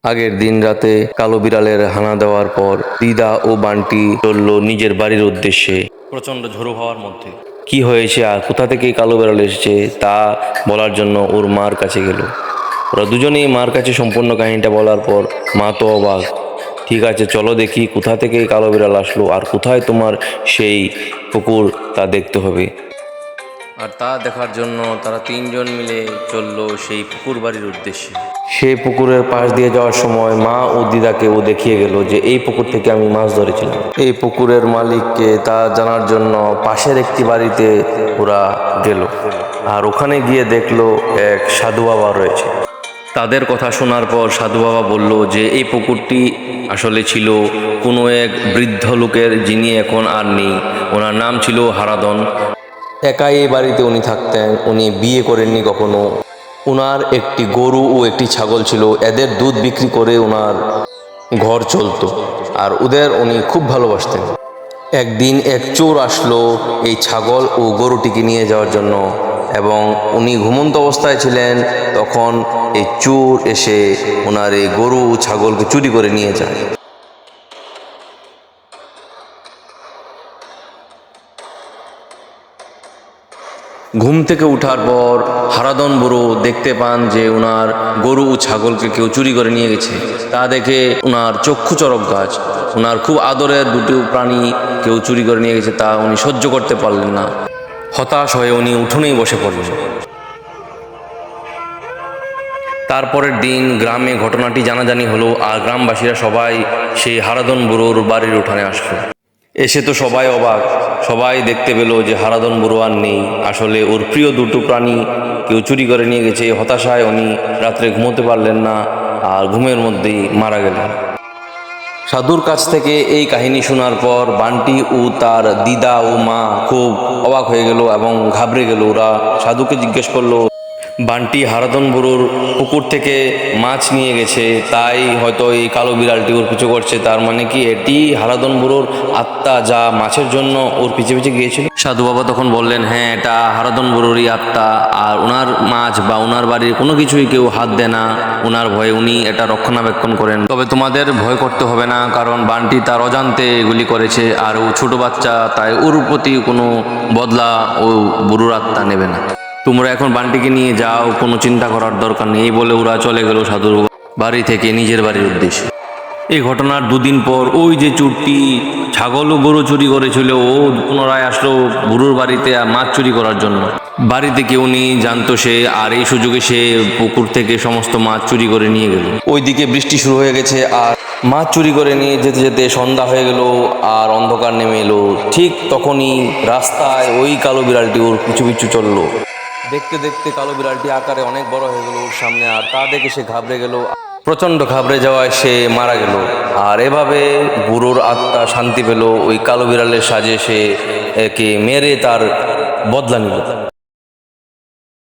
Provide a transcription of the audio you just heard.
আগের দিন রাতে কালো বিড়ালের হানা দেওয়ার পর দিদা ও বান্টি চলল নিজের বাড়ির উদ্দেশ্যে প্রচন্ড ঝোড়ো হওয়ার মধ্যে। কি হয়েছে আর কোথা থেকে কালো বিড়াল এসেছে তা বলার জন্য ওর মার কাছে গেল। ওরা দুজনেই মার কাছে সম্পূর্ণ কাহিনীটা বলার পর মা তো অবাক। ঠিক আছে, চলো দেখি কোথা থেকে কালো বিড়াল আসলো আর কোথায় তোমার সেই পুকুর তা দেখতে হবে। আর তা দেখার জন্য তারা তিনজন মিলে চলল সেই পুকুর বাড়ির উদ্দেশ্যে। সেই পুকুরের পাশ দিয়ে যাওয়ার সময় মা ও দিদাকে ও দেখিয়ে গেল যে এই পুকুর থেকে আমি মাছ ধরেছিলাম। এই পুকুরের মালিককে তা জানার জন্য পাশের একটি বাড়িতে ওরা গেল, আর ওখানে গিয়ে দেখলো এক সাধু বাবা রয়েছে। তাদের কথা শোনার পর সাধু বাবা বলল যে এই পুকুরটি আসলে ছিল কোনো এক বৃদ্ধ লোকের, যিনি এখন আর নেই। ওনার নাম ছিল হারাধন। একাই এই বাড়িতে উনি থাকতেন, উনি বিয়ে করেননি কখনো। ওনার একটি গরু ও একটি ছাগল ছিল, এদের দুধ বিক্রি করে ওনার ঘর চলতো, আর ওদের উনি খুব ভালোবাসতেন। একদিন এক চোর আসলো এই ছাগল ও গরুটিকে নিয়ে যাওয়ার জন্য, এবং উনি ঘুমন্ত অবস্থায় ছিলেন। তখন এই চোর এসে ওনার এই গরু ও ছাগলকে চুরি করে নিয়ে যায়। ঘুম থেকে ওঠার পর হারাধন বুড়ো দেখতে পান যে ওনার গরু ও ছাগলকে কেউ চুরি করে নিয়ে গেছে। তা দেখে ওনার চক্ষু চরক গাছ। ওনার খুব আদরের দুটো প্রাণী কেউ চুরি করে নিয়ে গেছে, তা উনি সহ্য করতে পারলেন না। হতাশ হয়ে উনি উঠোনেই বসে পড়লেন। তারপরের দিন গ্রামে ঘটনাটি জানাজানি হলো, আর গ্রামবাসীরা সবাই সেই হারাধন বুড়োর বাড়ির উঠানে আসলো। এসে তো সবাই অবাক, সবাই দেখতে পেল যে হারাধন বুড়ো আর নেই। আসলে ওর প্রিয় দুটো প্রাণী কেউ চুরি করে নিয়ে গেছে। হতাশায় উনি রাত্রে ঘুমোতে পারলেন না, আর ঘুমের মধ্যেই মারা গেলেন। সাধুর কাছ থেকে এই কাহিনী শোনার পর বান্টি ও তার দিদা ও মা খুব অবাক হয়ে গেল এবং ঘাবড়ে গেল। ওরা সাধুকে জিজ্ঞেস করলো, বান্টি হারাধন বুড়োর পুকুর থেকে মাছ নিয়ে গেছে, তাই হয়তো এই কালো বিড়ালটি ওর পিছু করছে। তার মানে কি এটি হারাধন বুড়োর আত্মা, যা মাছের জন্য ওর পিছে পিছে গিয়েছিল? সাধু বাবা তখন বললেন, হ্যাঁ, এটা হারাধন বুড়োরই আত্মা, আর ওনার মাছ বা ওনার বাড়ির কোনো কিছুই কেউ হাত দেয় না। ওনার ভয়ে উনি এটা রক্ষণাবেক্ষণ করেন। তবে তোমাদের ভয় করতে হবে না, কারণ বান্টি তার অজান্তে এগুলি করেছে, আর ও ছোট বাচ্চা, তাই ওর প্রতি কোনো বদলা ও বুড়োর আত্মা নেবে না। তোমরা এখন বান্টিকে নিয়ে যাও, কোনো চিন্তা করার দরকার নেই। এই বলে ওরা চলে গেল সাধুর বাড়ি থেকে নিজের বাড়ির উদ্দেশ্যে। এই ঘটনার দুদিন পর ওই যে চোরটি ছাগল ও গরু চুরি করেছিল, ও পুনরায় আসলো বুড়োর বাড়িতে মাছ চুরি করার জন্য। বাড়িতে কেউ নেই জানতো সে, আর এই সুযোগে সে পুকুর থেকে সমস্ত মাছ চুরি করে নিয়ে গেল। ওইদিকে বৃষ্টি শুরু হয়ে গেছে, আর মাছ চুরি করে নিয়ে যেতে যেতে সন্ধ্যা হয়ে গেল, আর অন্ধকার নেমে এলো। ঠিক তখনই রাস্তায় ওই কালো বিড়ালটি ওর পিছু পিছু চললো। দেখতে দেখতে কালো বিড়ালটি আকারে অনেক বড় হয়ে গেল ওর সামনে, আর তা দেখে সে ঘাবড়ে গেল। প্রচণ্ড ঘাবড়ে যাওয়ায় সে মারা গেল। আর এভাবে বুড়োর আত্মা শান্তি পেল। ওই কালো বিড়ালের সাজে সে একে মেরে তার বদলা নিল।